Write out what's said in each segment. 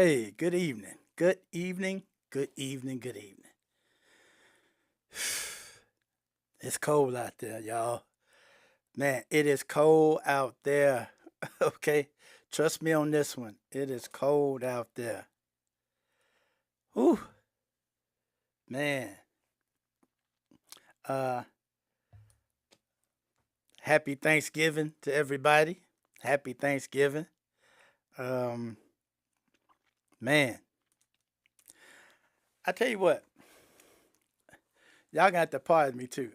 Hey, good evening. Good evening. Good evening. Good evening. It's cold out there, y'all. Man, it is cold out there. Okay? Trust me on this one. It is cold out there. Whew, man. Uh Happy Thanksgiving to everybody. Happy Thanksgiving. Um Man, I tell you what, y'all got to pardon me too.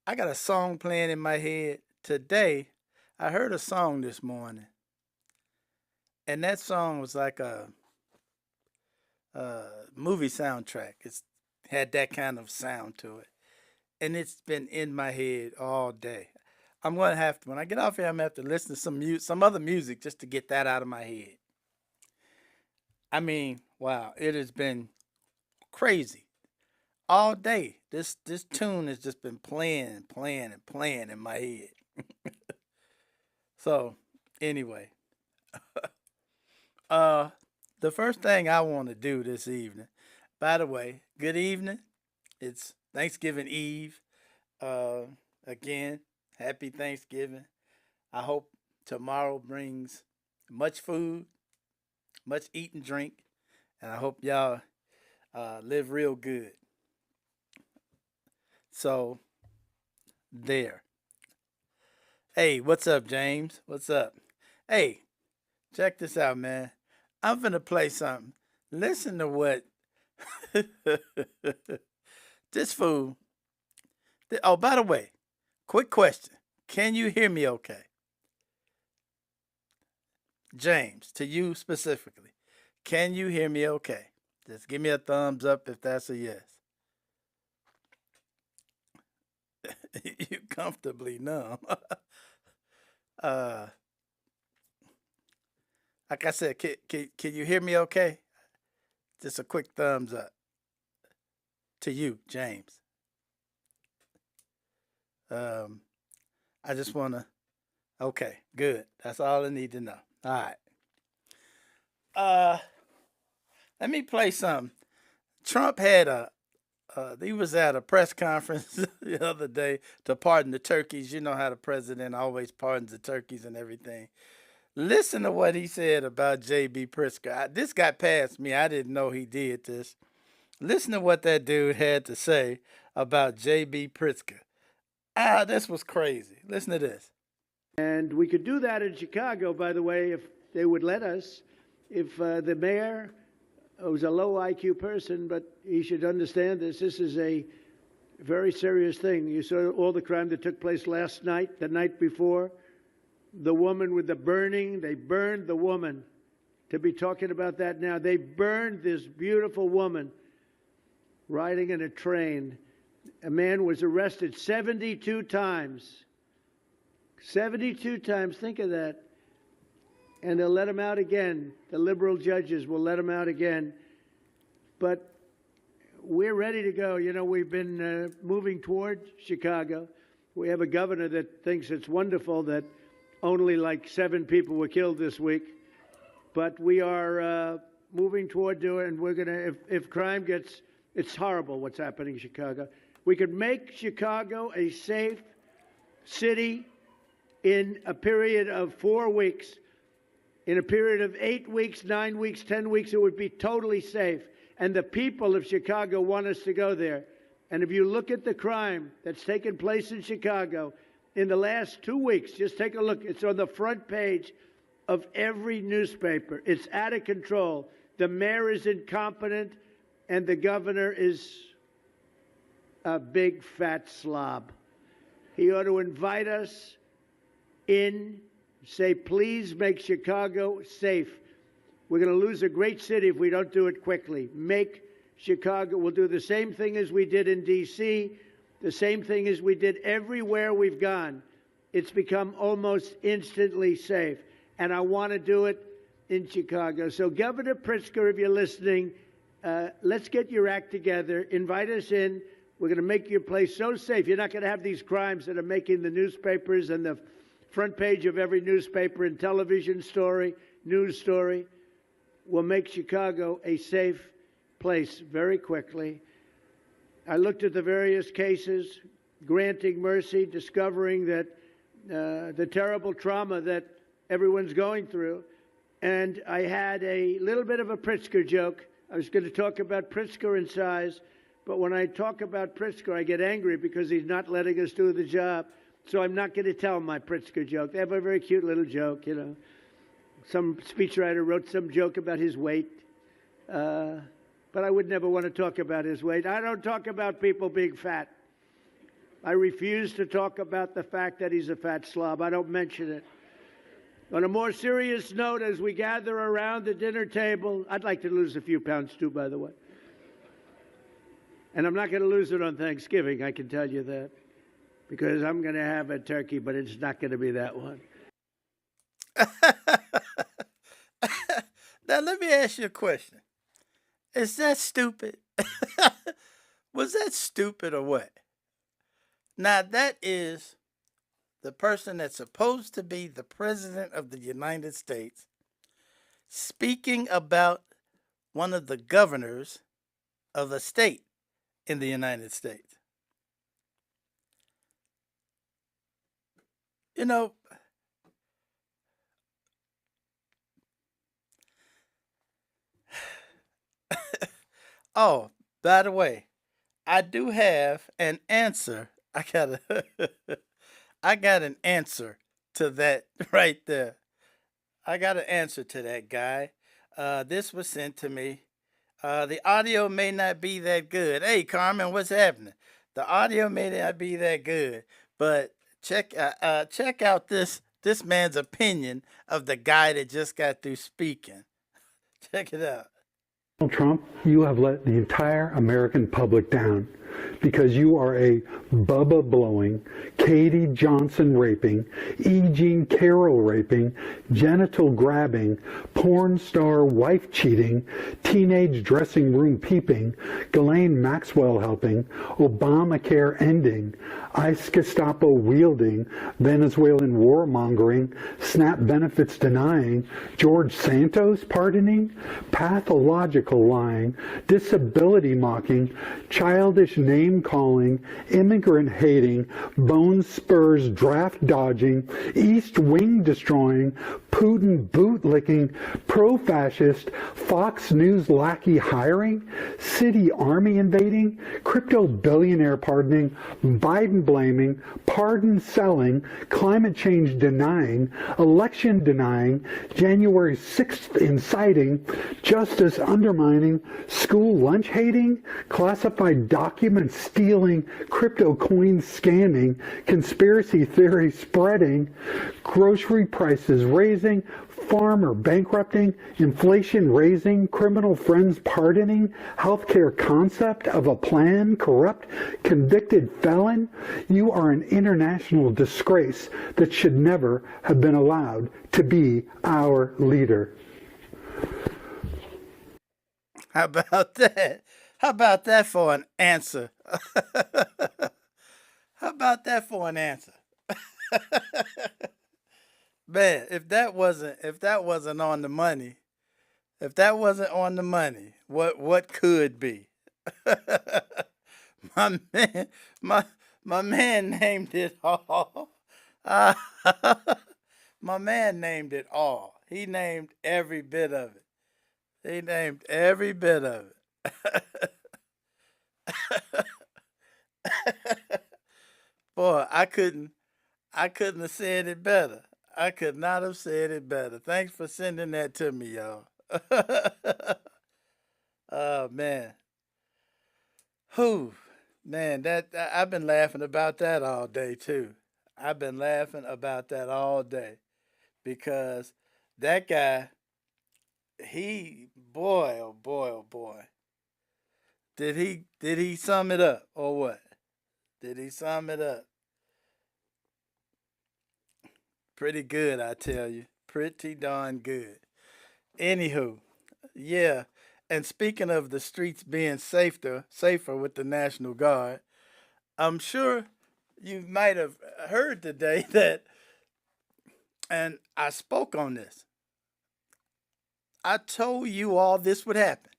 I got a song playing in my head today. I heard a song this morning, and that song was like a movie soundtrack. It's had that kind of sound to it, and it's been in my head all day. I'm gonna have to when I get off here. I'm gonna have to listen to some other music just to get that out of my head. I mean, wow, it has been crazy all day. This tune has just been playing and playing and playing in my head. So anyway, uh, the first thing I want to do this evening. By the way, good evening. It's Thanksgiving Eve. Uh, Again, happy Thanksgiving. I hope tomorrow brings much food, much eat and drink, and I hope y'all live real good. So there. Hey, what's up, James? What's up? Hey, check this out, man. I'm finna play something. Listen to what this fool. Oh, by the way, quick question. Can you hear me okay? James, to you specifically. Can you hear me okay? Just give me a thumbs up if that's a yes. You comfortably numb. uh, like I said, can you hear me okay? Just a quick thumbs up to you, James. Um, I just want to, okay, good. That's all I need to know. All right. Uh, Let me play something. Trump had he was at a press conference the other day to pardon the turkeys. You know how the president always pardons the turkeys and everything. Listen to what he said about J.B. Pritzker. This got past me. I didn't know he did this. Listen to what that dude had to say about J.B. Pritzker. This was crazy. Listen to this. And we could do that in Chicago, by the way, if they would let us. If the mayor was a low IQ person, but he should understand this. This is a very serious thing. You saw all the crime that took place last night, the night before. The woman with the burning, they burned the woman. To be talking about that now, they burned this beautiful woman riding in a train. A man was arrested 72 times. 72 times, think of that. And they'll let him out again. The liberal judges will let him out again. But we're ready to go. You know, we've been moving toward Chicago. We have a governor that thinks it's wonderful that only like 7 people were killed this week. But we are moving toward doing, and we're going to, if crime gets, it's horrible what's happening in Chicago. We could make Chicago a safe city in a period of 4 weeks. In a period of 8 weeks, 9 weeks, 10 weeks, it would be totally safe. And the people of Chicago want us to go there. And if you look at the crime that's taken place in Chicago in the last 2 weeks, just take a look. It's on the front page of every newspaper. It's out of control. The mayor is incompetent, and the governor is a big fat slob. He ought to invite us in, say, please make Chicago safe. We're going to lose a great city if we don't do it quickly. Make Chicago. We'll do the same thing as we did in D.C., the same thing as we did everywhere we've gone. It's become almost instantly safe. And I want to do it in Chicago. So, Governor Pritzker, if you're listening, let's get your act together. Invite us in. We're going to make your place so safe. You're not going to have these crimes that are making the newspapers and the front page of every newspaper and television story, news story. will make Chicago a safe place very quickly. I looked at the various cases, granting mercy, discovering that the terrible trauma that everyone's going through. And I had a little bit of a Pritzker joke. I was going to talk about Pritzker and size, but when I talk about Pritzker, I get angry because he's not letting us do the job. So I'm not going to tell my Pritzker joke. They have a very cute little joke, you know. Some speechwriter wrote some joke about his weight, but I would never want to talk about his weight. I don't talk about people being fat. I refuse to talk about the fact that he's a fat slob. I don't mention it. On a more serious note, as we gather around the dinner table, I'd like to lose a few pounds too, by the way. And I'm not going to lose it on Thanksgiving, I can tell you that, because I'm going to have a turkey, but it's not going to be that one. Now, let me ask you a question. Is that stupid? Was that stupid or what? Now, that is the person that's supposed to be the President of the United States speaking about one of the governors of a state in the United States. You know, oh, by the way, I do have an answer. I got an answer to that right there. I got an answer to that guy. This was sent to me. The audio may not be that good. Hey, Carmen, what's happening? The audio may not be that good, but check out this man's opinion of the guy that just got through speaking. Check it out. Donald Trump, you have let the entire American public down because you are a Bubba blowing, Katie Johnson raping, E. Jean Carroll raping, genital grabbing, porn star wife cheating, teenage dressing room peeping, Ghislaine Maxwell helping, Obamacare ending, ICE Gestapo wielding, Venezuelan warmongering, SNAP benefits denying, George Santos pardoning, pathological lying, disability mocking, childish name calling, immigrant hating, bone spurs draft dodging, East Wing destroying, Putin boot licking, pro-fascist, Fox News lackey hiring, city army invading, crypto billionaire pardoning, Biden blaming, pardon selling, climate change denying, election denying, January 6th inciting, justice undermining, school lunch hating, classified documents stealing, crypto coins scamming, conspiracy theory spreading, grocery prices raising, farmer bankrupting, inflation raising, criminal friends pardoning, healthcare concept of a plan corrupt, convicted felon. You are an international disgrace that should never have been allowed to be our leader. How about that? How about that for an answer? How about that for an answer? Man, if that wasn't on the money, what could be? my man, my man named it all. My man named it all. He named every bit of it. He named every bit of it. Boy, I couldn't have said it better. I could not have said it better. Thanks for sending that to me, y'all. Oh man. Whew. Man, I've been laughing about that all day too. I've been laughing about that all day because that guy, boy, oh boy, oh boy. Did he sum it up or what? Did he sum it up? Pretty good, I tell you. Pretty darn good. Anywho, yeah. And speaking of the streets being safer with the National Guard, I'm sure you might have heard today that, and I spoke on this. I told you all this would happen.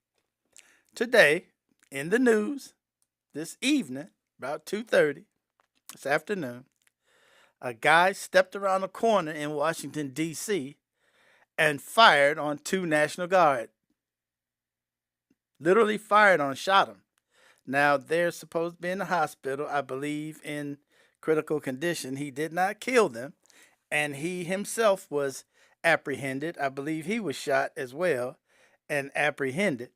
Today, in the news, this evening, about 2:30 this afternoon, a guy stepped around a corner in Washington, D.C. and fired on two National Guard. Literally fired on, shot him. Now, they're supposed to be in the hospital, I believe, in critical condition. He did not kill them, and he himself was apprehended. I believe he was shot as well and apprehended.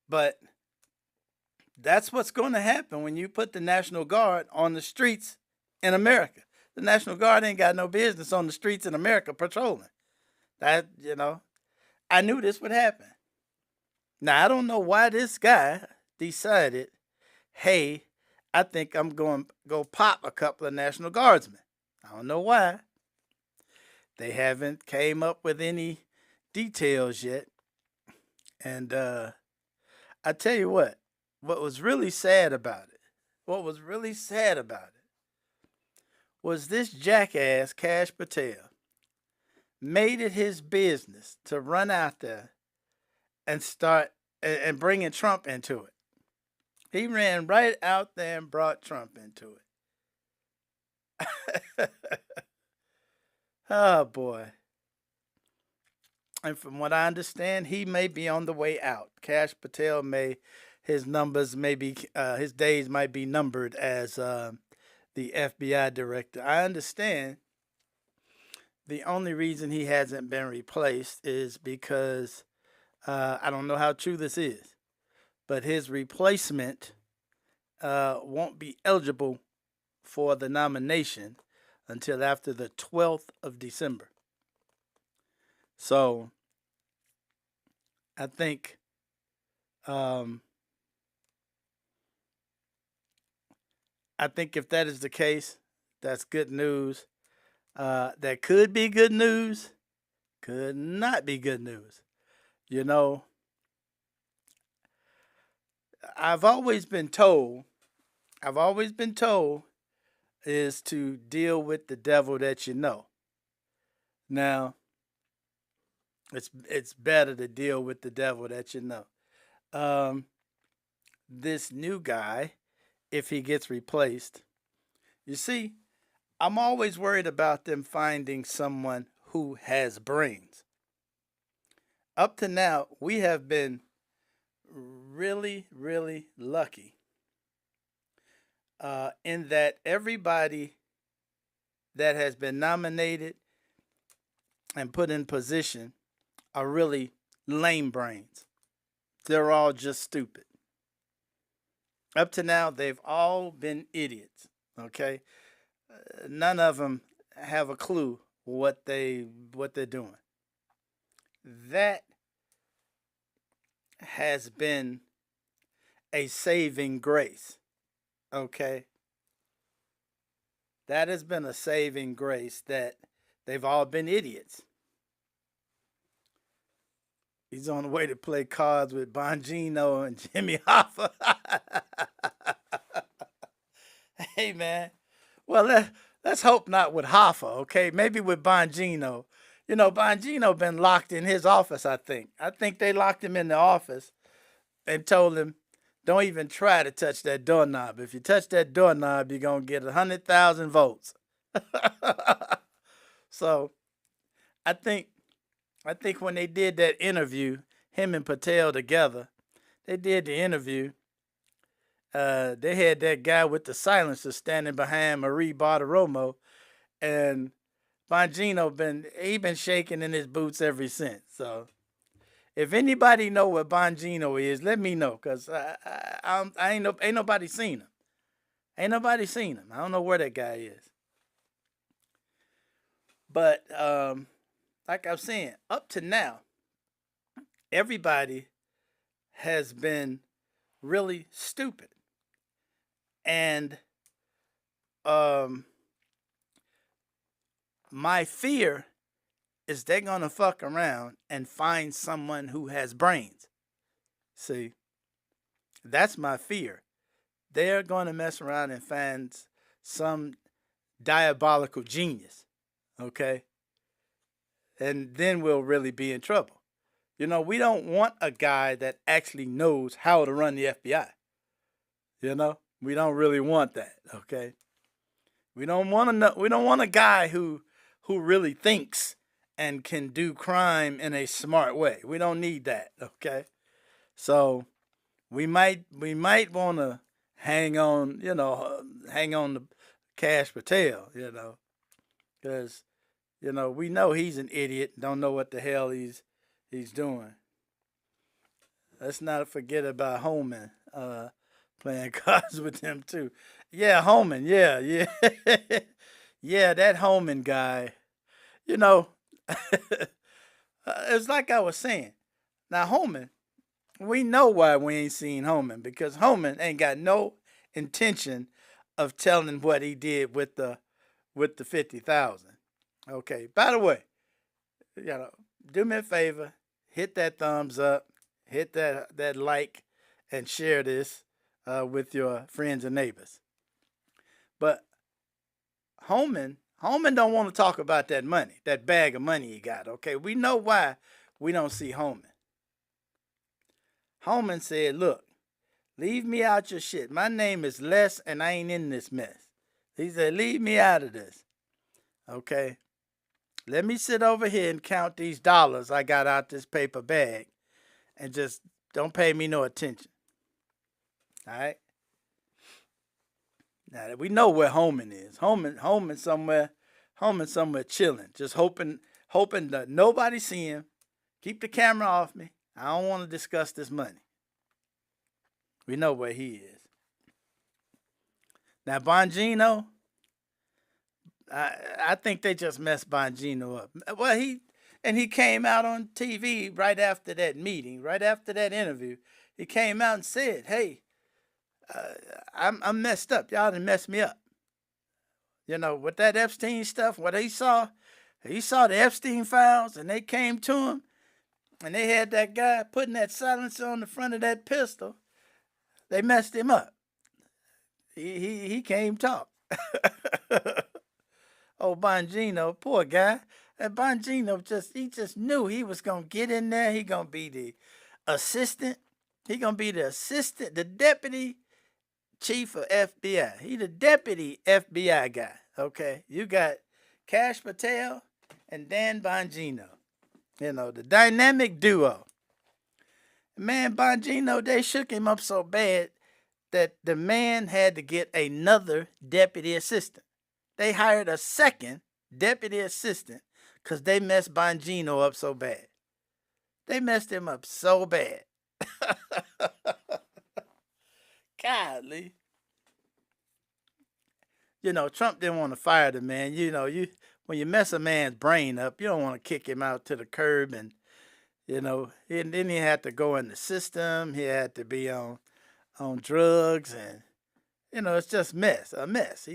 But that's what's going to happen when you put the National Guard on the streets in America. The National Guard ain't got no business on the streets in America patrolling. That, I knew this would happen. Now, I don't know why this guy decided, hey, I think I'm going to go pop a couple of National Guardsmen. I don't know why. They haven't came up with any details yet. And I tell you what was really sad about it, was this jackass, Cash Patel, made it his business to run out there and start and bringing Trump into it. He ran right out there and brought Trump into it. Oh, boy. And from what I understand, he may be on the way out. Cash Patel his days might be numbered as the FBI director. I understand the only reason he hasn't been replaced is because I don't know how true this is, but his replacement won't be eligible for the nomination until after the 12th of December. So I think if that is the case, that's good news. That could be good news, could not be good news. I've always been told is to deal with the devil that you know. Now, it's better to deal with the devil that you know. This new guy, if he gets replaced, you see, I'm always worried about them finding someone who has brains. Up to now, we have been really, really lucky in that everybody that has been nominated and put in position are really lame brains. They're all just stupid. Up to now, they've all been idiots, okay? None of them have a clue what they're doing. That has been a saving grace, okay? That has been a saving grace that they've all been idiots. He's on the way to play cards with Bongino and Jimmy Hoffa. Hey, man. Well, let's hope not with Hoffa, okay? Maybe with Bongino. Bongino been locked in his office, I think. I think they locked him in the office and told him, don't even try to touch that doorknob. If you touch that doorknob, you're going to get 100,000 votes. So, I think when they did that interview, him and Patel together, they did the interview. They had that guy with the silencer standing behind Marie Bartiromo, and Bongino been shaking in his boots ever since. So, if anybody know what Bongino is, let me know, cause ain't nobody seen him. Ain't nobody seen him. I don't know where that guy is. But like I'm saying, up to now, everybody has been really stupid. And my fear is they're going to fuck around and find someone who has brains. See, that's my fear. They're going to mess around and find some diabolical genius. Okay? and then we'll really be in trouble. You know, we don't want a guy that actually knows how to run the FBI. You know, we don't really want that. Okay, we don't want to know. We don't want a guy who really thinks and can do crime in a smart way. We don't need that. Okay, so we might want to hang on. Hang on to Cash Patel. Because we know he's an idiot. Don't know what the hell he's doing. Let's not forget about Holman playing cards with him too. Yeah, Holman. Yeah, yeah, yeah. That Holman guy. You know, it's like I was saying. Now Holman, we know why we ain't seen Holman because Holman ain't got no intention of telling what he did with the 50,000. Okay. By the way, you know, do me a favor, hit that thumbs up, hit that like, and share this with your friends and neighbors. But Holman don't want to talk about that money, that bag of money he got. Okay, we know why we don't see Holman. Holman said, "Look, leave me out your shit. My name is Les, and I ain't in this mess." He said, "Leave me out of this." Okay. Let me sit over here and count these dollars I got out this paper bag and just don't pay me no attention. All right? Now we know where Holman is. Holman somewhere chilling, just hoping that nobody see him. Keep the camera off me. I don't want to discuss this money. We know where he is. Now Bongino, I think they just messed Bongino up. Well, he came out on TV right after that meeting, right after that interview. He came out and said, "Hey, I'm messed up. Y'all done messed me up. With that Epstein stuff. What he saw the Epstein files, and they came to him, and they had that guy putting that silencer on the front of that pistol. They messed him up. He came talk." Oh, Bongino, poor guy. And Bongino just knew he was gonna get in there. He gonna be the assistant. He gonna be the assistant, the deputy chief of FBI. He the deputy FBI guy. Okay, you got Cash Patel and Dan Bongino. The dynamic duo. Man, Bongino, they shook him up so bad that the man had to get another deputy assistant. They hired a second deputy assistant because they messed Bongino up so bad. They messed him up so bad. Golly. Trump didn't want to fire the man. When you mess a man's brain up, you don't want to kick him out to the curb, and then he had to go in the system. He had to be on drugs, and it's just a mess.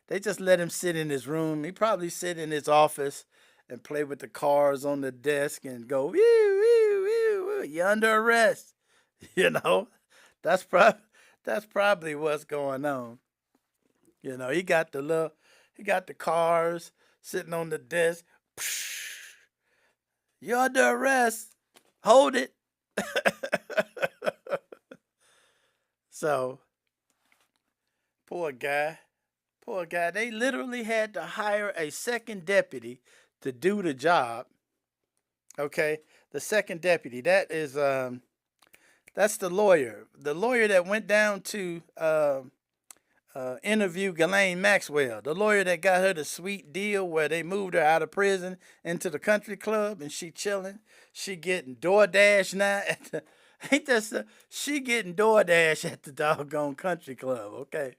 They just let him sit in his room. He probably sit in his office and play with the cards on the desk and go, woo, woo, woo, woo, you're under arrest. That's probably what's going on. He got the cars sitting on the desk. Psh, you're under arrest. Hold it. So, poor guy. They literally had to hire a second deputy to do the job. Okay, the second deputy. That's the lawyer. The lawyer that went down to interview Ghislaine Maxwell. The lawyer that got her the sweet deal where they moved her out of prison into the country club and she chilling. She getting DoorDash now she getting DoorDash at the doggone country club. Okay.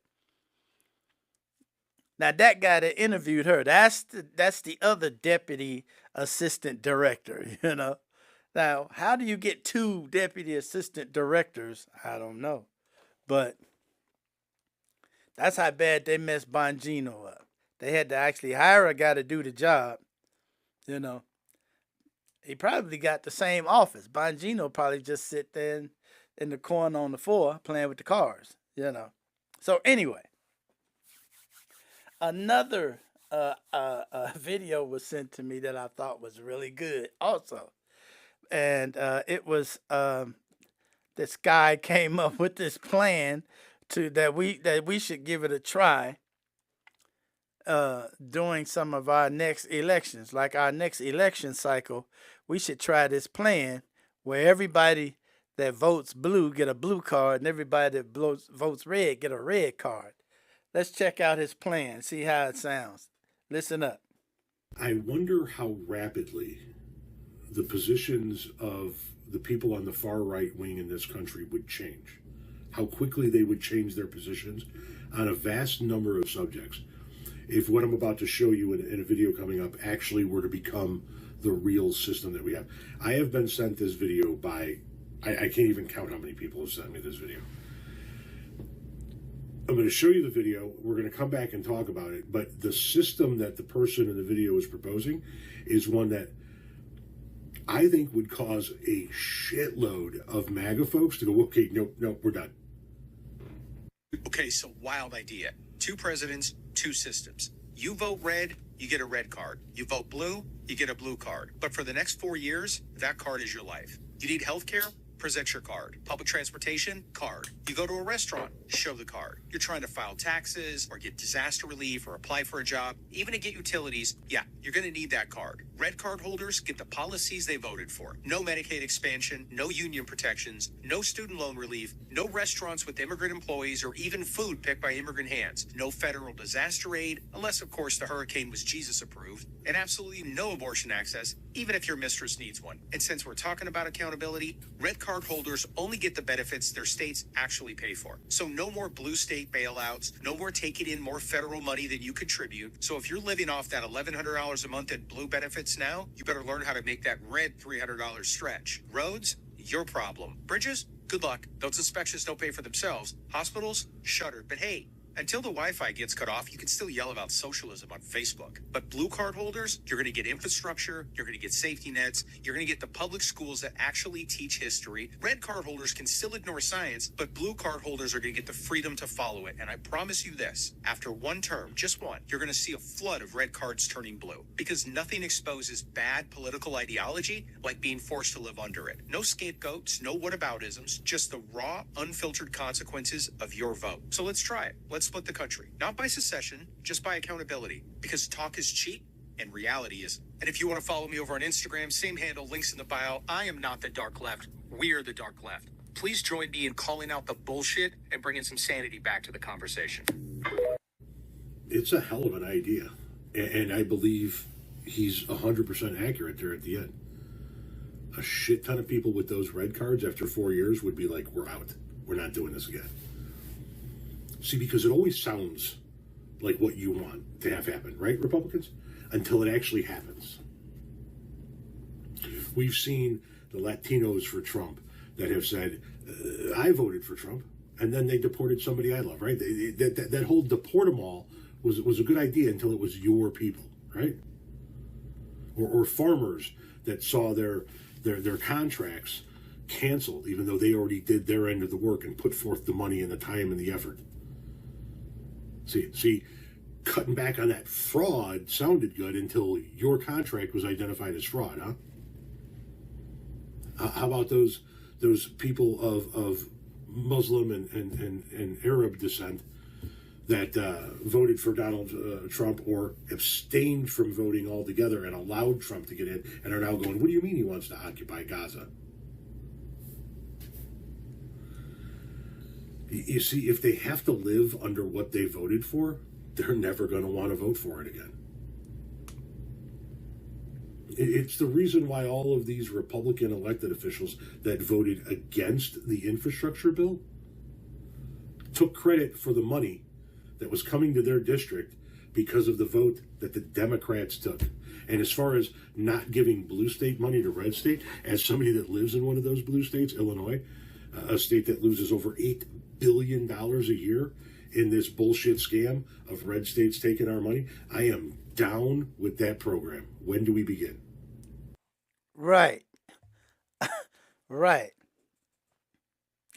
Now that guy that interviewed her, that's the other deputy assistant director, Now, how do you get two deputy assistant directors? I don't know. But that's how bad they messed Bongino up. They had to actually hire a guy to do the job. He probably got the same office. Bongino probably just sit there in the corner on the floor playing with the cars, So anyway, another a video was sent to me that I thought was really good also. And it was this guy came up with this plan to that we should give it a try during some of our next elections. Like our next election cycle, we should try this plan where everybody that votes blue get a blue card and everybody that votes red get a red card. Let's check out his plan, see how it sounds. Listen up. I wonder how rapidly the positions of the people on the far right wing in this country would change. How quickly they would change their positions on a vast number of subjects if what I'm about to show you in a video coming up actually were to become the real system that we have. I have been sent this video by, I can't even count how many people have sent me this video. I'm going to show you the video. We're going to come back and talk about it. But the system that the person in the video is proposing is one that I think would cause a shitload of MAGA folks to go, okay, nope, we're done. Okay, so wild idea. 2 presidents, 2 systems. You vote red, you get a red card. You vote blue, you get a blue card. But for the next 4 years, that card is your life. You need health care? Present your card. Public transportation? Card. You go to a restaurant? Show the card. You're trying to file taxes or get disaster relief or apply for a job, even to get utilities, yeah, you're going to need that card. Red card holders get the policies they voted for. No Medicaid expansion, no union protections, no student loan relief, no restaurants with immigrant employees or even food picked by immigrant hands, no federal disaster aid, unless of course the hurricane was Jesus approved, and absolutely no abortion access, even if your mistress needs one. And since we're talking about accountability, red card holders only get the benefits their states actually pay for. So no more blue state bailouts, no more taking in more federal money than you contribute. So if you're living off that $1,100 a month in blue benefits now, you better learn how to make that red $300 stretch. Roads? Your problem. Bridges? Good luck. Those inspections don't pay for themselves. Hospitals? Shuttered. But hey, until the Wi-Fi gets cut off, you can still yell about socialism on Facebook. But blue card holders, you're going to get infrastructure, you're going to get safety nets, you're going to get the public schools that actually teach history. Red card holders can still ignore science, but blue card holders are going to get the freedom to follow it. And I promise you this, after one term, just one, you're going to see a flood of red cards turning blue. Because nothing exposes bad political ideology like being forced to live under it. No scapegoats, no whataboutisms, just the raw, unfiltered consequences of your vote. So let's try it. Let's split the country. Not by secession, just by accountability. Because talk is cheap and reality isn't. And if you want to follow me over on Instagram, same handle, links in the bio. I am not the dark left. We're the dark left. Please join me in calling out the bullshit and bringing some sanity back to the conversation. It's a hell of an idea. And I believe he's 100% accurate there at the end. A shit ton of people with those red cards after 4 years would be like, we're out. We're not doing this again. See, because it always sounds like what you want to have happen, right, Republicans? Until it actually happens. We've seen the Latinos for Trump that have said, I voted for Trump, and then they deported somebody I love, right? That whole deport them all was a good idea until it was your people, right? Or farmers that saw their contracts canceled, even though they already did their end of the work and put forth the money and the time and the effort. See, cutting back on that fraud sounded good until your contract was identified as fraud, huh? How about those people of Muslim and Arab descent that voted for Donald Trump or abstained from voting altogether and allowed Trump to get in and are now going, what do you mean he wants to occupy Gaza? You see, if they have to live under what they voted for, they're never going to want to vote for it again. It's the reason why all of these Republican elected officials that voted against the infrastructure bill took credit for the money that was coming to their district because of the vote that the Democrats took. And as far as not giving blue state money to red state, as somebody that lives in one of those blue states, Illinois, a state that loses over $8 billion a year in this bullshit scam of red states taking our money, I am down with that program. When do we begin? Right. Right.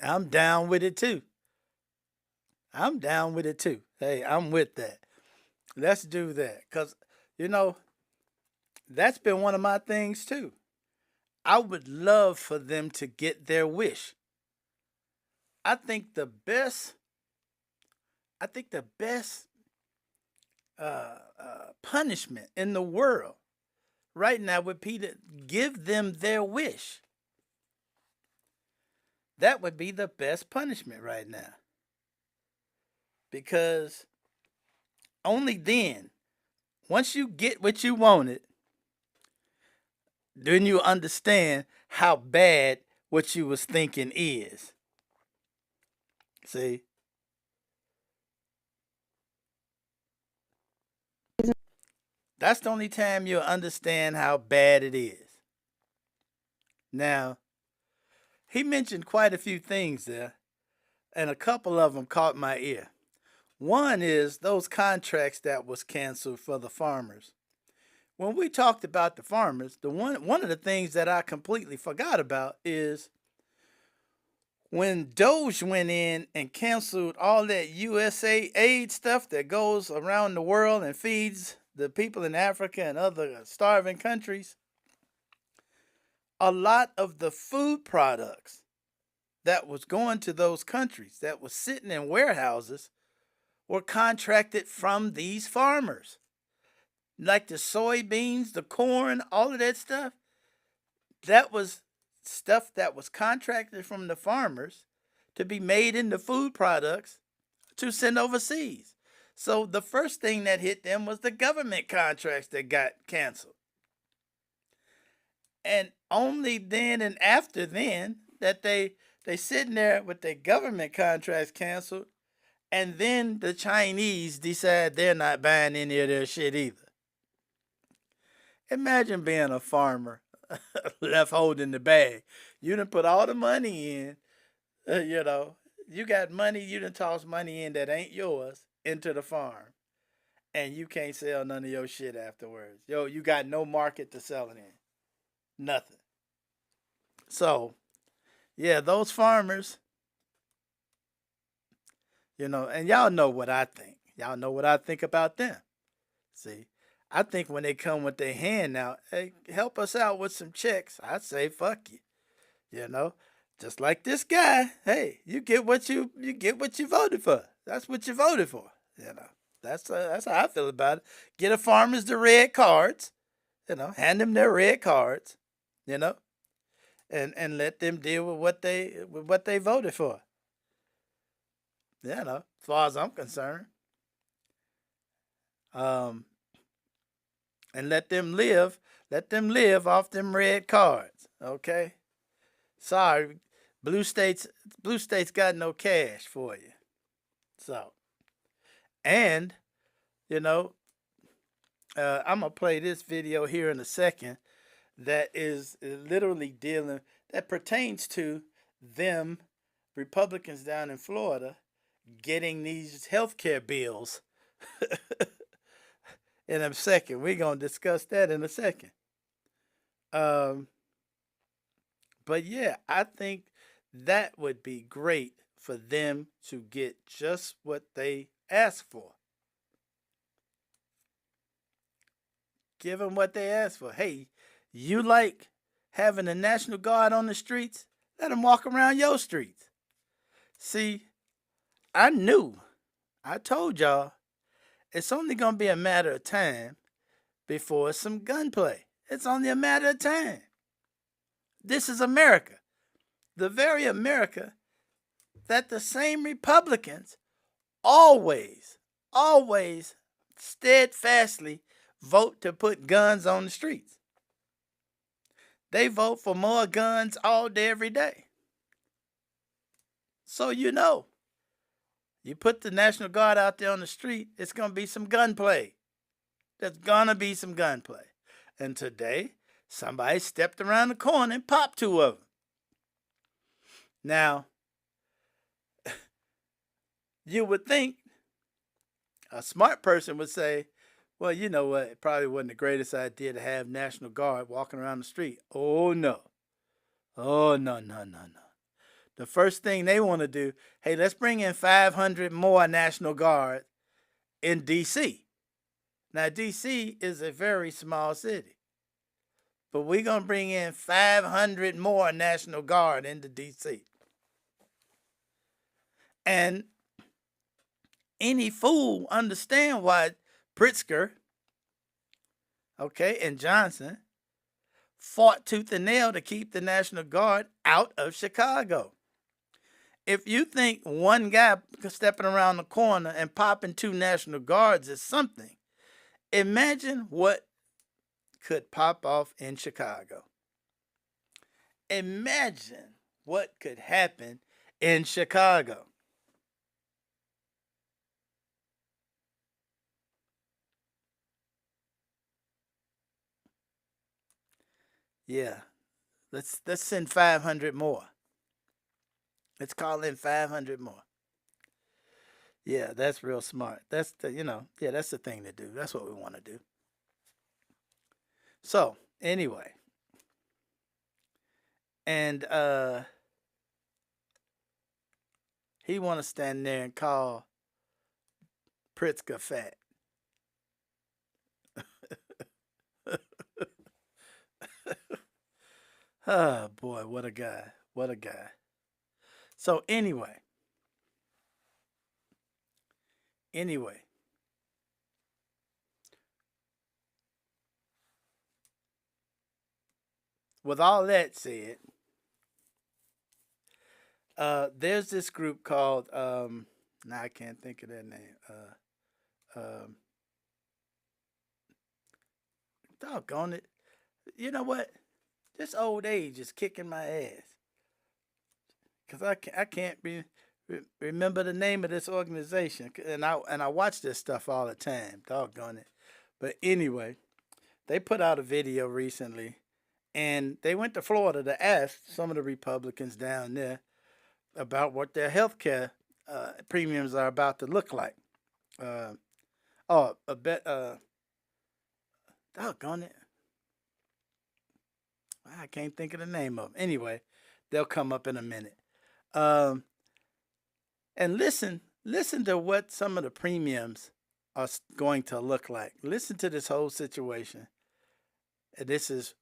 I'm down with it too. Hey, I'm with that. Let's do that. Because, you know, that's been one of my things too. I would love for them to get their wish. I think the best, I think the best punishment in the world right now would be to give them their wish. That would be the best punishment right now. Because only then, once you get what you wanted, then you understand how bad what you was thinking is. See? That's the only time you'll understand how bad it is. Now, he mentioned quite a few things there, and a couple of them caught my ear. One is those contracts that was canceled for the farmers. When we talked about the farmers, one of the things that I completely forgot about is when Doge went in and canceled all that USA aid stuff that goes around the world and feeds the people in Africa and other starving countries, a lot of the food products that was going to those countries that was sitting in warehouses were contracted from these farmers. Like the soybeans, the corn, all of that stuff. That was stuff that was contracted from the farmers to be made into food products to send overseas. So the first thing that hit them was the government contracts that got canceled. And only then and after then that they sitting there with their government contracts canceled, and then the Chinese decide they're not buying any of their shit either. Imagine being a farmer left holding the bag. You done put all the money in, you got money, you done toss money in that ain't yours into the farm. And you can't sell none of your shit afterwards. You got no market to sell it in. Nothing. So, yeah, those farmers, and y'all know what I think. Y'all know what I think about them. See, I think when they come with their hand out, hey, help us out with some checks, I'd say fuck you. Just like this guy. Hey, you get what you voted for. That's what you voted for. That's how I feel about it. Get the farmers the red cards. Hand them their red cards. And let them deal with what they voted for. As far as I'm concerned. And let them live off them red cards. Okay? Sorry, blue states got no cash for you. So, and I'm gonna play this video here in a second that is literally that pertains to them Republicans down in Florida getting these healthcare bills. In a second, we're gonna discuss that in a second. But yeah, I think that would be great for them to get just what they asked for. Give them what they asked for. Hey, you like having a National Guard on the streets? Let them walk around your streets. See, I told y'all, it's only going to be a matter of time before some gunplay. It's only a matter of time. This is America. The very America that the same Republicans always steadfastly vote to put guns on the streets. They vote for more guns all day, every day. So you put the National Guard out there on the street, it's going to be some gunplay. There's going to be some gunplay. And today, somebody stepped around the corner and popped two of them. Now, you would think a smart person would say, well, you know what? It probably wasn't the greatest idea to have National Guard walking around the street. Oh, no. Oh, no. The first thing they want to do, hey, let's bring in 500 more National Guard in D.C. Now, D.C. is a very small city, but we're going to bring in 500 more National Guard into D.C. And any fool understand why Pritzker, okay, and Johnson fought tooth and nail to keep the National Guard out of Chicago. If you think one guy stepping around the corner and popping 2 National Guards is something, imagine what could pop off in Chicago. Imagine what could happen in Chicago. Yeah, let's send 500 more. Let's call in 500 more. Yeah, that's real smart. That's the, yeah, that's the thing to do. That's what we want to do. So, anyway. And he want to stand there and call Pritzker fat. Oh, boy, what a guy. What a guy. So, anyway, with all that said, there's this group called, now I can't think of their name. Doggone it. You know what? This old age is kicking my ass. Because I can't remember the name of this organization. And I watch this stuff all the time. Doggone it. But anyway, they put out a video recently. And they went to Florida to ask some of the Republicans down there about what their health care premiums are about to look like. Doggone it. I can't think of the name of them. Anyway, they'll come up in a minute. And listen to what some of the premiums are going to look like. Listen to this whole situation. And this is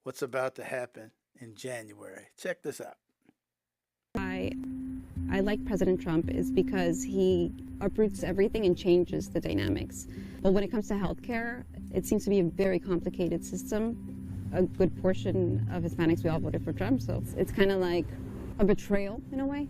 what's about to happen in January. Check this out. I like President Trump is because he uproots everything and changes the dynamics. But when it comes to healthcare, it seems to be a very complicated system. A good portion of Hispanics, we all voted for Trump, so it's kind of like a betrayal in a way.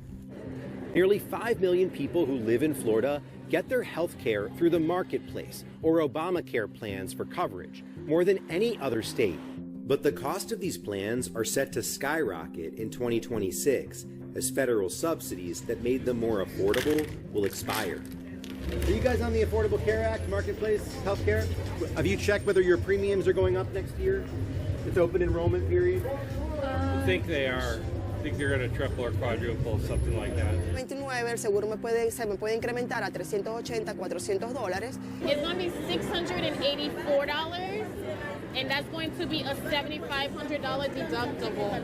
Nearly 5 million people who live in Florida get their health care through the marketplace or Obamacare plans for coverage, more than any other state. But the cost of these plans are set to skyrocket in 2026 as federal subsidies that made them more affordable will expire. Are you guys on the Affordable Care Act, marketplace health care? Have you checked whether your premiums are going up next year? It's open enrollment period? I think they are. I think they're going to triple or quadruple, something like that. 29, el seguro se me puede incrementar a $380, $400. It's going to be $684, and that's going to be a $7,500 deductible.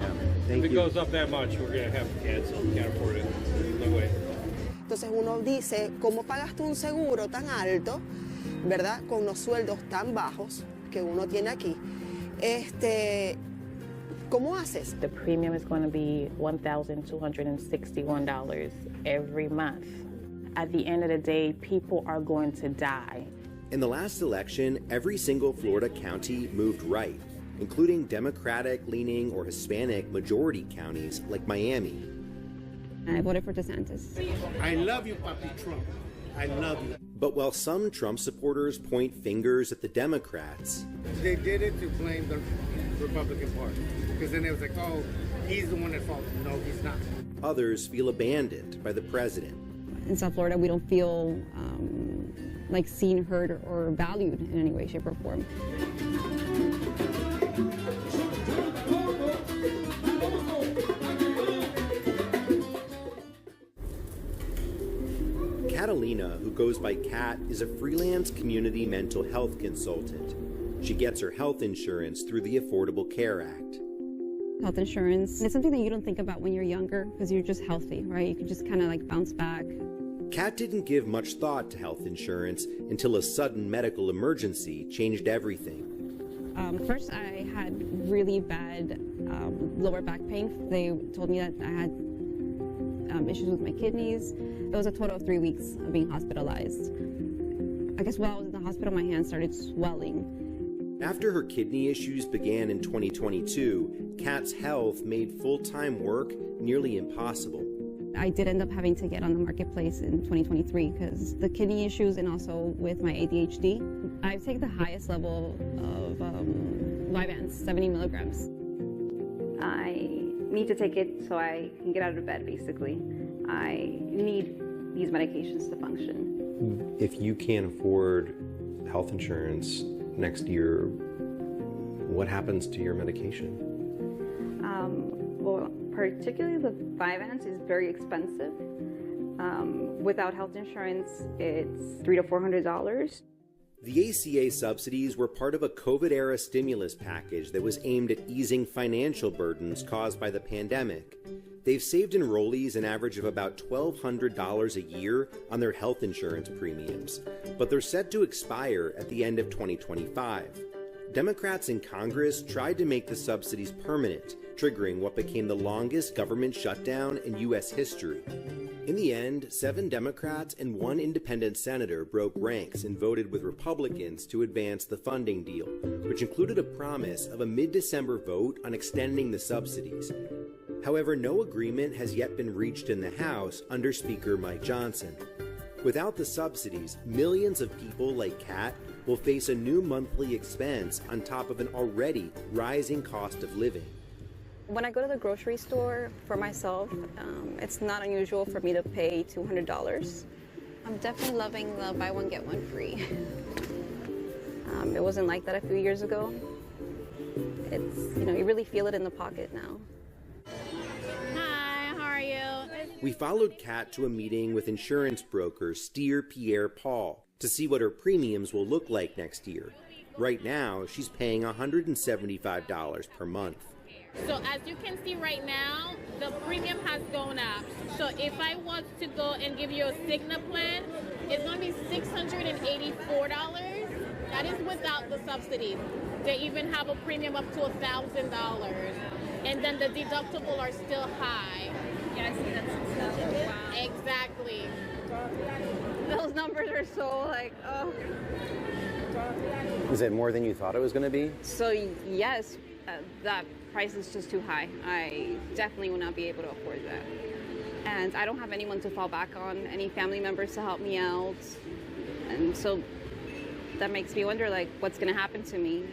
If it goes up that much, we're going to have to cancel. We can't afford it. No way. Entonces uno dice, ¿cómo pagaste un seguro tan alto, verdad? Con los sueldos tan bajos que uno tiene aquí. ¿Cómo haces? The premium is going to be $1,261 every month. At the end of the day, people are going to die. In the last election, every single Florida county moved right, including Democratic-leaning or Hispanic majority counties like Miami. I voted for DeSantis. I love you, Papi Trump. I love you. But while some Trump supporters point fingers at the Democrats, They did it to blame the Republican Party. Because then it was like, oh, he's the one at fault. No, he's not. others feel abandoned by the president. In South Florida, we don't feel like seen, heard, or valued in any way, shape, or form. Catalina, who goes by Kat, is a freelance community mental health consultant. She gets her health insurance through the Affordable Care Act. Health insurance, it's something that you don't think about when you're younger because you're just healthy, right? You can just kind of like bounce back. Kat didn't give much thought to health insurance until a sudden medical emergency changed everything. First, I had really bad lower back pain. They told me that I had issues with my kidneys. It was a total of 3 weeks of being hospitalized. I guess while I was in the hospital, my hands started swelling. After her kidney issues began in 2022, Kat's health made full-time work nearly impossible. I did end up having to get on the marketplace in 2023 because the kidney issues and also with my ADHD. I take the highest level of Vyvanse, 70 milligrams. I need to take it so I can get out of bed, basically. I need these medications to function. If you can't afford health insurance next year, what happens to your medication? Well, particularly the Vyvanse is very expensive. Without health insurance, it's $300 to $400. The ACA subsidies were part of a COVID-era stimulus package that was aimed at easing financial burdens caused by the pandemic. They've saved enrollees an average of about $1,200 a year on their health insurance premiums, but they're set to expire at the end of 2025. Democrats in Congress tried to make the subsidies permanent, triggering what became the longest government shutdown in U.S. history. In the end, 7 Democrats and 1 independent senator broke ranks and voted with Republicans to advance the funding deal, which included a promise of a mid-December vote on extending the subsidies. However, no agreement has yet been reached in the House under Speaker Mike Johnson. Without the subsidies, millions of people like Kat will face a new monthly expense on top of an already rising cost of living. When I go to the grocery store for myself, it's not unusual for me to pay $200. I'm definitely loving the buy one, get one free. It wasn't like that a few years ago. It's, you really feel it in the pocket now. Hi, how are you? We followed Kat to a meeting with insurance broker Steer Pierre Paul to see what her premiums will look like next year. Right now, she's paying $175 per month. So as you can see right now, the premium has gone up. So if I was to go and give you a Cigna plan, it's going to be $684. That is without the subsidies. They even have a premium up to $1,000. And then the deductible are still high. Yeah, I see that's stuff. Wow. Exactly. Those numbers are so oh. Is it more than you thought it was going to be? So yes, that price is just too high. I definitely will not be able to afford that. And I don't have anyone to fall back on, any family members to help me out. And so that makes me wonder, what's going to happen to me?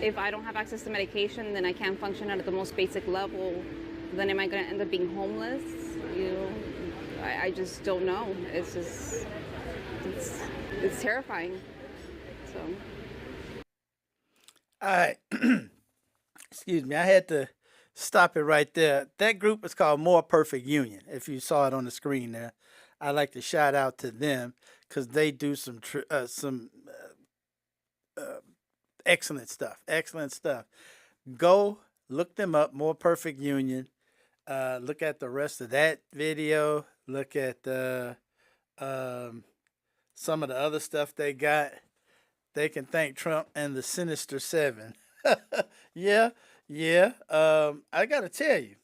If I don't have access to medication, then I can't function at the most basic level. Then am I going to end up being homeless? I just don't know. It's just, it's terrifying. So. All right. Excuse me. I had to stop it right there. That group is called More Perfect Union. If you saw it on the screen there, I'd like to shout out to them because they do some excellent stuff. Excellent stuff. Go look them up. More Perfect Union. Look at the rest of that video. Look at some of the other stuff they got. They can thank Trump and the Sinister Seven. Yeah. I got to tell you,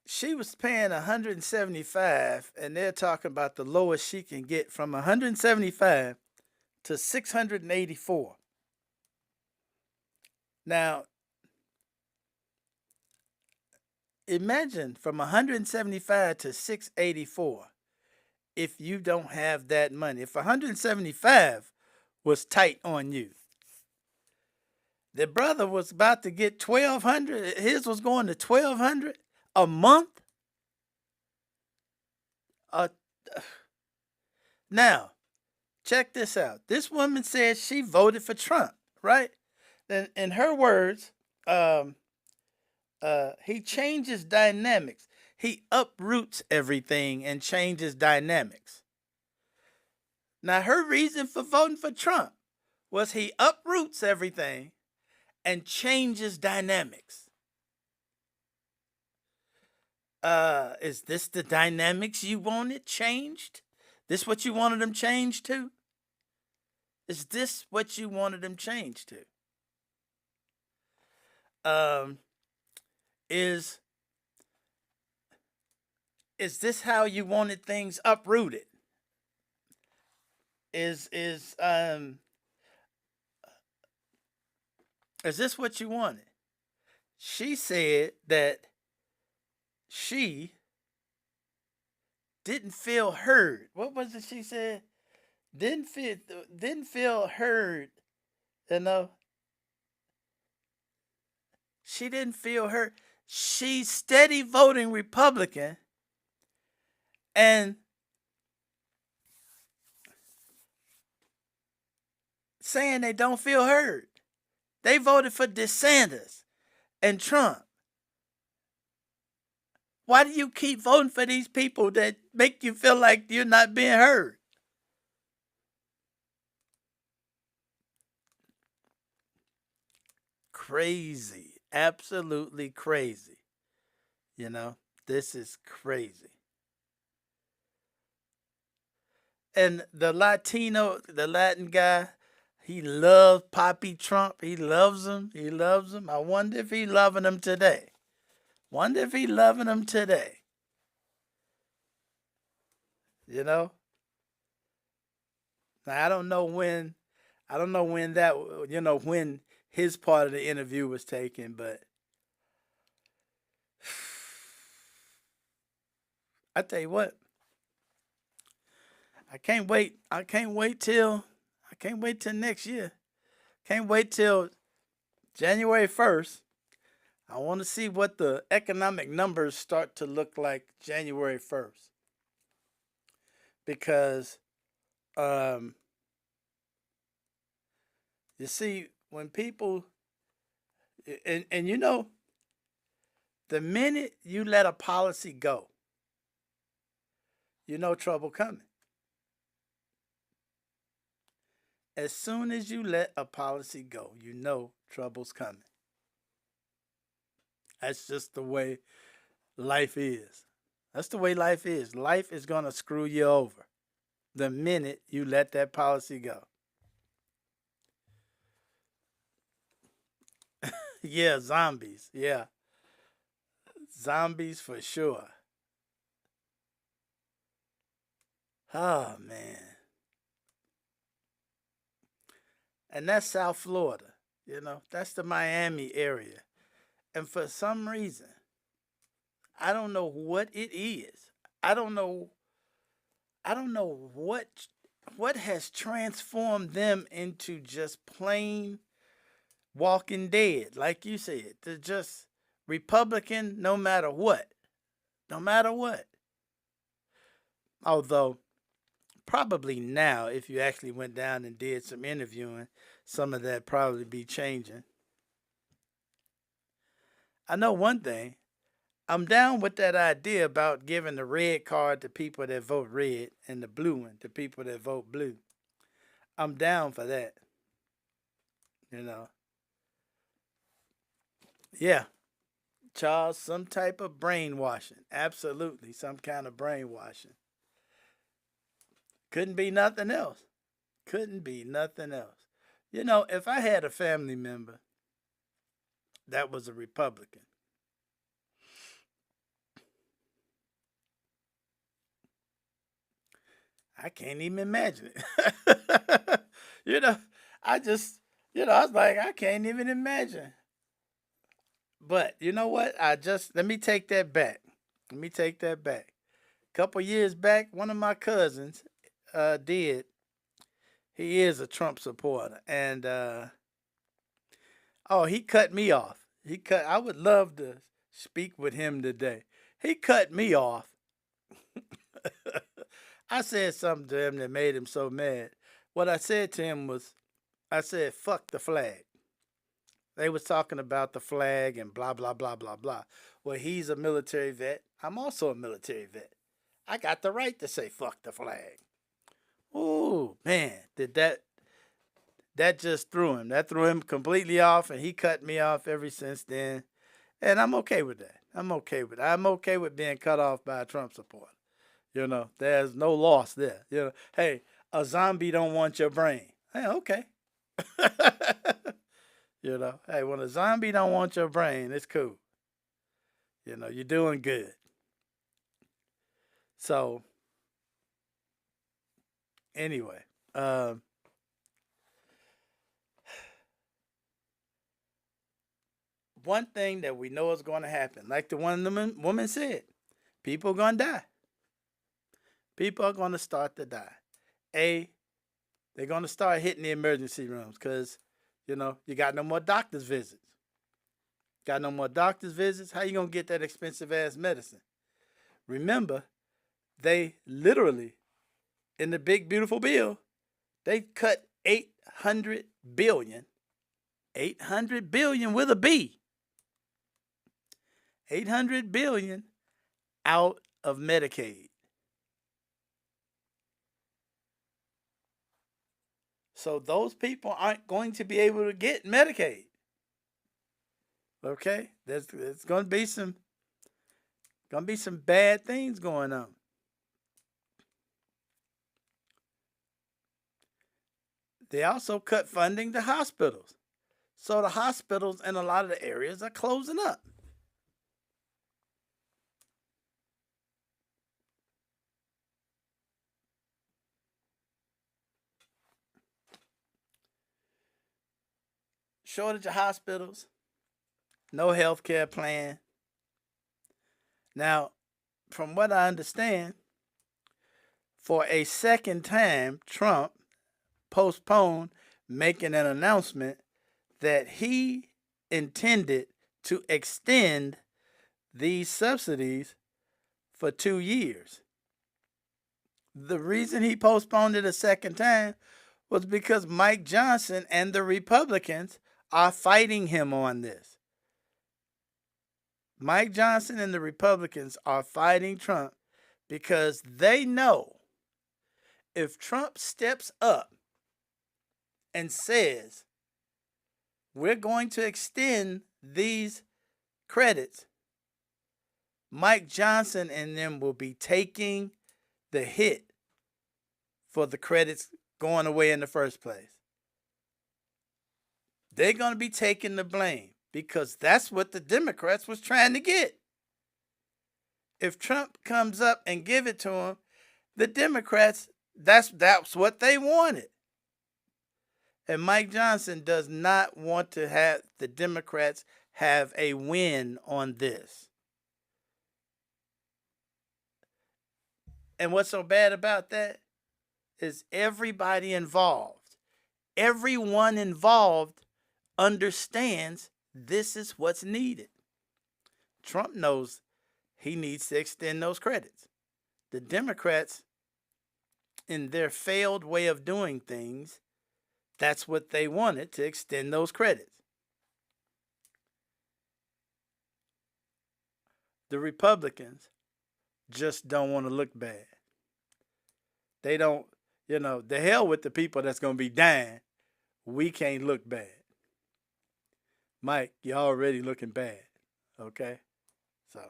she was paying $175, and they're talking about the lowest she can get from $175 to $684. Now, imagine from $175 to $684 if you don't have that money. If $175 was tight on you. The brother was about to get $1,200. His was going to $1,200 a month. Now, check this out. This woman said she voted for Trump, right? Then, in her words, he changes dynamics. He uproots everything and changes dynamics. Now, her reason for voting for Trump was he uproots everything and changes dynamics. Is this the dynamics you wanted changed? This what you wanted them changed to? Is this what you wanted them changed to? Is this how you wanted things uprooted? Is this what you wanted? She said that she didn't feel heard. What was it she said? Didn't feel heard, you know. She didn't feel heard. She's steady voting Republican and saying they don't feel heard. They voted for DeSantis and Trump. Why do you keep voting for these people that make you feel like you're not being heard? Crazy. Absolutely crazy. You know, this is crazy. And the Latin guy, he loves Poppy Trump. He loves him. He loves him. I wonder if he loving him today. Wonder if he loving him today. You know? Now, I don't know when that, when his part of the interview was taken, but I tell you what, I can't wait till next year. Can't wait till January 1st. I want to see what the economic numbers start to look like January 1st. Because you see, when people, and you know, the minute you let a policy go, you know trouble coming. As soon as you let a policy go, you know trouble's coming. That's just the way life is. That's the way life is. Life is going to screw you over the minute you let that policy go. Yeah, zombies. Yeah. Zombies for sure. Oh, man. And that's South Florida. You know, that's the Miami area. And for some reason, I don't know what it is. I don't know what has transformed them into just plain Walking Dead, like you said. They're just Republican no matter what. No matter what. Although, probably now, if you actually went down and did some interviewing, some of that probably be changing. I know one thing. I'm down with that idea about giving the red card to people that vote red and the blue one to people that vote blue. I'm down for that. You know. Yeah. Charles, some type of brainwashing. Absolutely, some kind of brainwashing. Couldn't be nothing else. Couldn't be nothing else. You know, if I had a family member that was a Republican, I can't even imagine it. You know, I was like, I can't even imagine. But you know what? Let me take that back. A couple years back, one of my cousins he is a Trump supporter. And, he cut me off. I would love to speak with him today. He cut me off. I said something to him that made him so mad. What I said to him was, I said, fuck the flag. They was talking about the flag and blah, blah, blah, blah, blah. Well, he's a military vet. I'm also a military vet. I got the right to say fuck the flag. Ooh, man, that just threw him. That threw him completely off, and he cut me off ever since then. And I'm okay with that. I'm okay with it. I'm okay with being cut off by a Trump supporter. You know, there's no loss there. You know, hey, a zombie don't want your brain. Hey, okay. You know, hey, when a zombie don't want your brain, it's cool. You know, you're doing good. So, anyway, one thing that we know is going to happen, like the one woman said, people are going to die. People are going to start to die. They're going to start hitting the emergency rooms because, you know, you got no more doctor's visits. Got no more doctor's visits. How you going to get that expensive ass medicine? Remember, they literally, in the big beautiful bill, they cut 800 billion with a B, 800 billion out of Medicaid. So those people aren't going to be able to get Medicaid. Okay, there's going to be some bad things going on. They also cut funding to hospitals. So the hospitals in a lot of the areas are closing up. Shortage of hospitals, no health care plan. Now, from what I understand, for a second time, Trump postponed making an announcement that he intended to extend these subsidies for 2 years. The reason he postponed it a second time was because Mike Johnson and the Republicans are fighting him on this. Mike Johnson and the Republicans are fighting Trump because they know if Trump steps up and says, we're going to extend these credits, Mike Johnson and them will be taking the hit for the credits going away in the first place. They're going to be taking the blame because that's what the Democrats was trying to get. If Trump comes up and give it to them, the Democrats, that's what they wanted. And Mike Johnson does not want to have the Democrats have a win on this. And what's so bad about that is everybody involved, everyone involved understands this is what's needed. Trump knows he needs to extend those credits. The Democrats, in their failed way of doing things, that's what they wanted, to extend those credits. The Republicans just don't want to look bad. They don't, the hell with the people that's going to be dying. We can't look bad. Mike, you're already looking bad. Okay? So,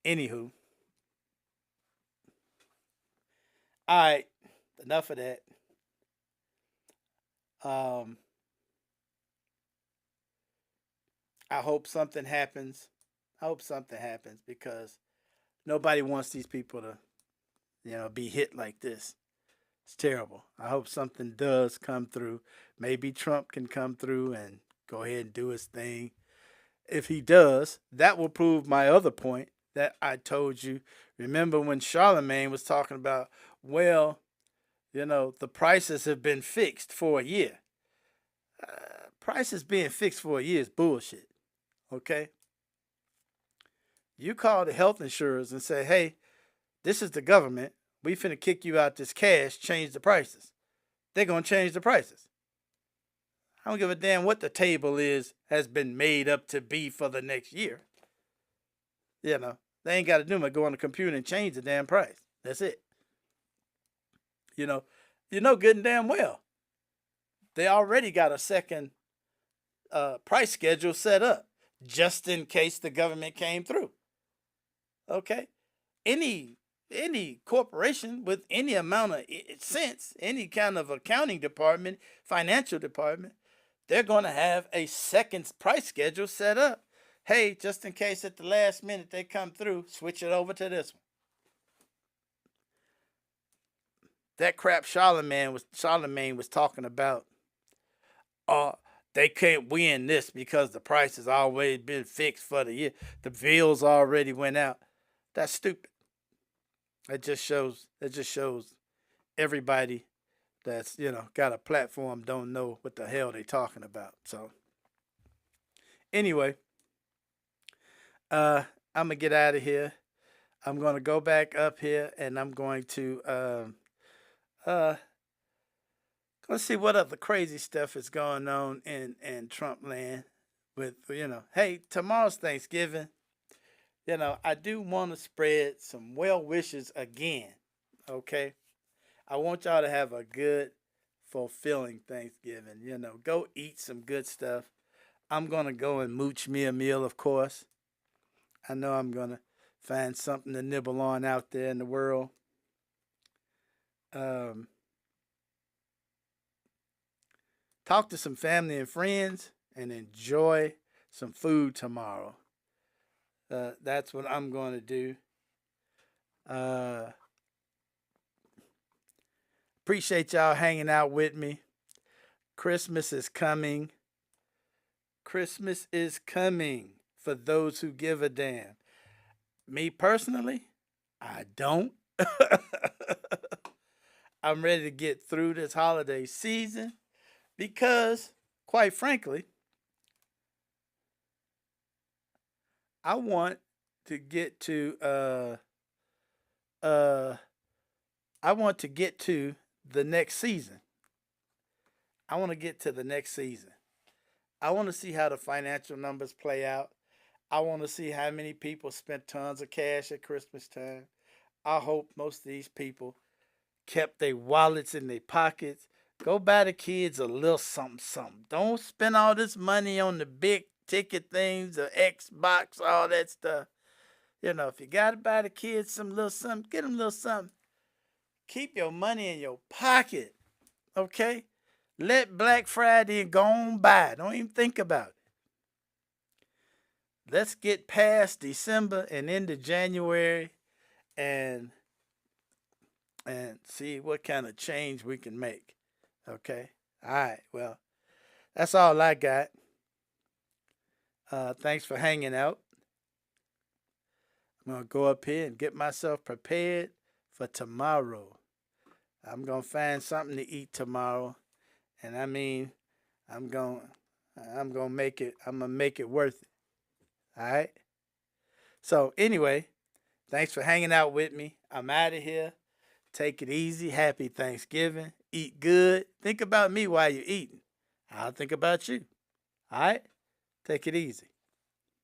anywho. All right. Enough of that. I hope something happens. Because nobody wants these people to, be hit like this. It's terrible. I hope something does come through. Maybe Trump can come through and go ahead and do his thing. If he does, that will prove my other point that I told you. Remember when Charlemagne was talking about, the prices have been fixed for a year. Prices being fixed for a year is bullshit. Okay? You call the health insurers and say, hey, this is the government. We finna kick you out this cash, change the prices. They're going to change the prices. I don't give a damn what the table has been made up to be for the next year. They ain't got to do but go on the computer and change the damn price. That's it. Good and damn well. They already got a second price schedule set up. just in case the government came through. Okay? Any corporation with any amount of sense, any kind of accounting department, financial department, they're going to have a second price schedule set up. Hey, just in case at the last minute they come through, switch it over to this one. That crap Charlemagne was talking about, they can't win this because the price has always been fixed for the year. The bills already went out. That's stupid. It just shows everybody that's, got a platform don't know what the hell they talking about. So anyway, I'm gonna get out of here. I'm gonna go back up here and I'm going to let's see what other crazy stuff is going on in Trump land with, hey, tomorrow's Thanksgiving. I do want to spread some well wishes again. Okay. I want y'all to have a good, fulfilling Thanksgiving. Go eat some good stuff. I'm going to go and mooch me a meal, of course. I know I'm going to find something to nibble on out there in the world. Talk to some family and friends and enjoy some food tomorrow. That's what I'm going to do. Appreciate y'all hanging out with me. Christmas is coming. Christmas is coming for those who give a damn. Me personally, I don't. I'm ready to get through this holiday season because, quite frankly, I want to get to the next season. I want to get to the next season. I want to see how the financial numbers play out. I want to see how many people spent tons of cash at Christmas time. I hope most of these people kept their wallets in their pockets. Go buy the kids a little something. Don't spend all this money on the big ticket things, the Xbox, all that stuff. If you got to buy the kids some little something, get them a little something. Keep your money in your pocket, okay? Let Black Friday go on by. Don't even think about it. Let's get past December and into January and see what kind of change we can make, okay? All right, well, that's all I got. Thanks for hanging out. I'm going to go up here and get myself prepared for tomorrow. I'm going to find something to eat tomorrow. And I mean, I'm going to make it worth it. All right? So anyway, thanks for hanging out with me. I'm out of here. Take it easy. Happy Thanksgiving. Eat good. Think about me while you're eating. I'll think about you. All right? Take it easy.